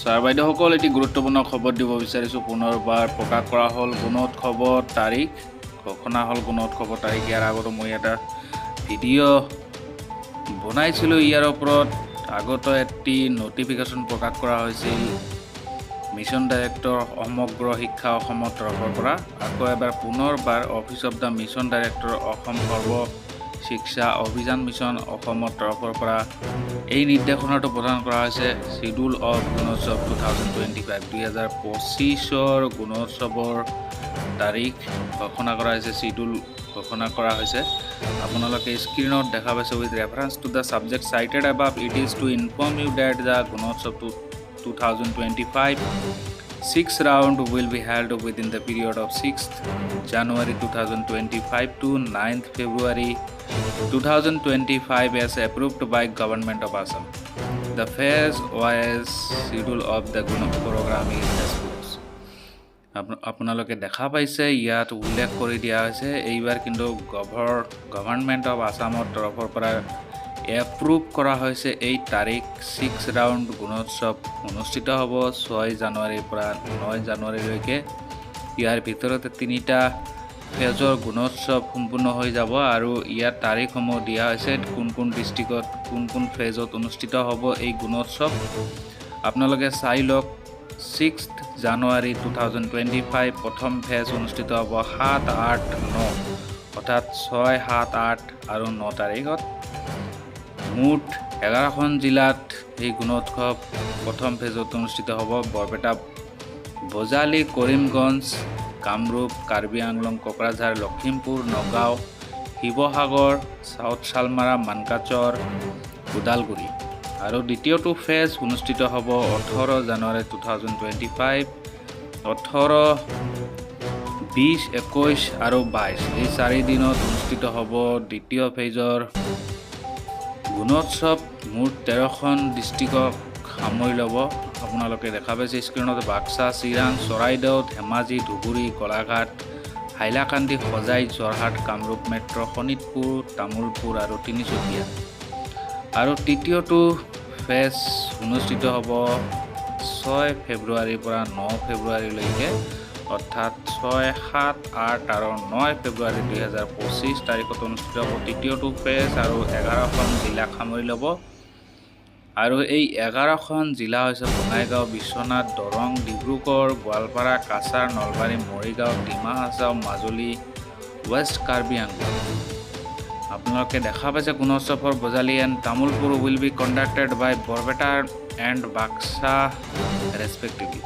Sir বাইদেউসকল এটি গুৰুত্বপূৰ্ণ খবৰ দিব বিচাৰিছোঁ। পুনৰবাৰ প্ৰকাশ কৰা হ'ল গুণোৎসৱৰ তাৰিখ, ঘোষণা হ'ল গুণোৎসৱৰ তাৰিখ। ইয়াৰ আগতো মই এটা ভিডিঅ' বনাইছিলোঁ ইয়াৰ ওপৰত। আগতো এটি নটিফিকেশ্যন প্ৰকাশ কৰা হৈছিল মিছন ডাইৰেক্টৰ সমগ্ৰ শিক্ষা অসমৰ তৰফৰ পৰা। আকৌ এবাৰ পুনৰবাৰ office of the mission director Assam সৰ্ব শিক্ষা অভিযান মিছন অসমৰ তৰফৰ পৰা এই নিৰ্দেশনাটো প্ৰদান কৰা হৈছে। শিডিউল অফ গুণোৎসৱ 2025 2025 গুণোৎসৱৰ তাৰিখ ঘোষণা কৰা হৈছে, শিডিউল ঘোষণা কৰা হৈছে। আপোনালোকে স্ক্ৰীনত দেখা পাইছে। With reference to the subject cited above, it is to inform you that the Gunotsav 2025 6th round will be held within the period of 6th January 2025 to 9th February 2025 as approved by Government of Assam. The phase-wise schedule of the program is as follows. আপোনালোকে দেখা পাইছে ইয়াত উল্লেখ কৰি দিয়া হৈছে। এইবাৰ কিন্তু গভৰ্ণমেণ্ট অফ আছামৰ তৰফৰ পৰা এপ্ৰুভ কৰা হৈছে এই তাৰিখ। 6 ৰাউণ্ড গুণোৎসৱ অনুষ্ঠিত হ'ব 6 জানুৱাৰীৰ পৰা 9 জানুৱাৰীলৈকে। ইয়াৰ ভিতৰতে 3টা ফেজৰ গুণোৎসৱ সম্পূৰ্ণ হৈ যাব আৰু ইয়াৰ তাৰিখসমূহ দিয়া হৈছে কোন কোন ডিষ্ট্ৰিক্টত কোন কোন ফেজত অনুষ্ঠিত হ'ব এই গুণোৎসৱ। আপোনালোকে চাই লওক। 6th জানুৱাৰী 2025 প্ৰথম ফেজ অনুষ্ঠিত হ'ব 7, 8, 9 অৰ্থাৎ 6, 7, 8 আৰু 9 তাৰিখত। মুঠ 11খন জিলাত এই গুণোৎসৱ প্ৰথম ফেজত অনুষ্ঠিত হ'ব। বৰপেটা, বজালী, কৰিমগঞ্জ, কামৰূপ, কাৰ্বি আংলং, কোকৰাঝাৰ, লখিমপুৰ, নগাঁও, শিৱসাগৰ, চাউথ শালমাৰা, মানকাচৰ, ওদালগুৰি। আৰু দ্বিতীয়টো ফেজ অনুষ্ঠিত হ'ব 18 জানুৱাৰী 2025। 18, 20, 21 আৰু 22 এই 4 দিনত অনুষ্ঠিত হ'ব দ্বিতীয় ফেজৰ গুণোৎসৱ। মুঠ 13খন ডিষ্ট্ৰিক্টক সামৰি ল'ব। আপোনালোকে দেখা পাইছে স্ক্ৰীণত বাক্সা, চিৰাং, চৰাইদেউ, ধেমাজি, ধুবুৰী, গোলাঘাট, হাইলাকান্দি, হোজাই, যোৰহাট, কামৰূপ মেট্ৰ', শোণিতপুৰ, তামোলপুৰ আৰু তিনিচুকীয়া। আৰু তৃতীয়টো ফেজ অনুষ্ঠিত হ'ব 6 ফেব্ৰুৱাৰীৰ পৰা 9 ফেব্ৰুৱাৰীলৈকে, অৰ্থাৎ 6, 7, 8 আৰু 9 ফেব্ৰুৱাৰী 2025 তাৰিখত অনুষ্ঠিত হ'ব তৃতীয়টো ফেজ আৰু 11খন জিলাক সামৰি ল'ব। আৰু এই 11খন জিলা হৈছে বঙাইগাঁও, বিশ্বনাথ, দৰং, ডিব্ৰুগড়, গোৱালপাৰা, কাছাৰ, নলবাৰী, মৰিগাঁও, ডিমা হাছাও, মাজুলী, ৱেষ্ট কাৰ্বি আংলং। আপোনালোকে দেখা পাইছে গুণোৎসৱৰ Bajali and Tamulpur will be conducted by Barpeta and Baksa respectively.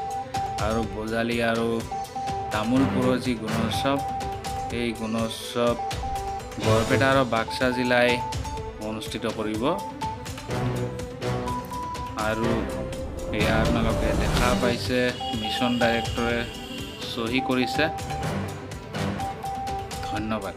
আৰু বজালী আৰু তামোলপুৰৰ যি গুণোৎসৱ, এই গুণোৎসৱ বৰপেটা আৰু বাক্সা জিলাই অনুষ্ঠিত কৰিব। আৰু এয়া আপোনালোকে দেখা পাইছে মিছন ডাইৰেক্টৰে চহী কৰিছে। ধন্যবাদ।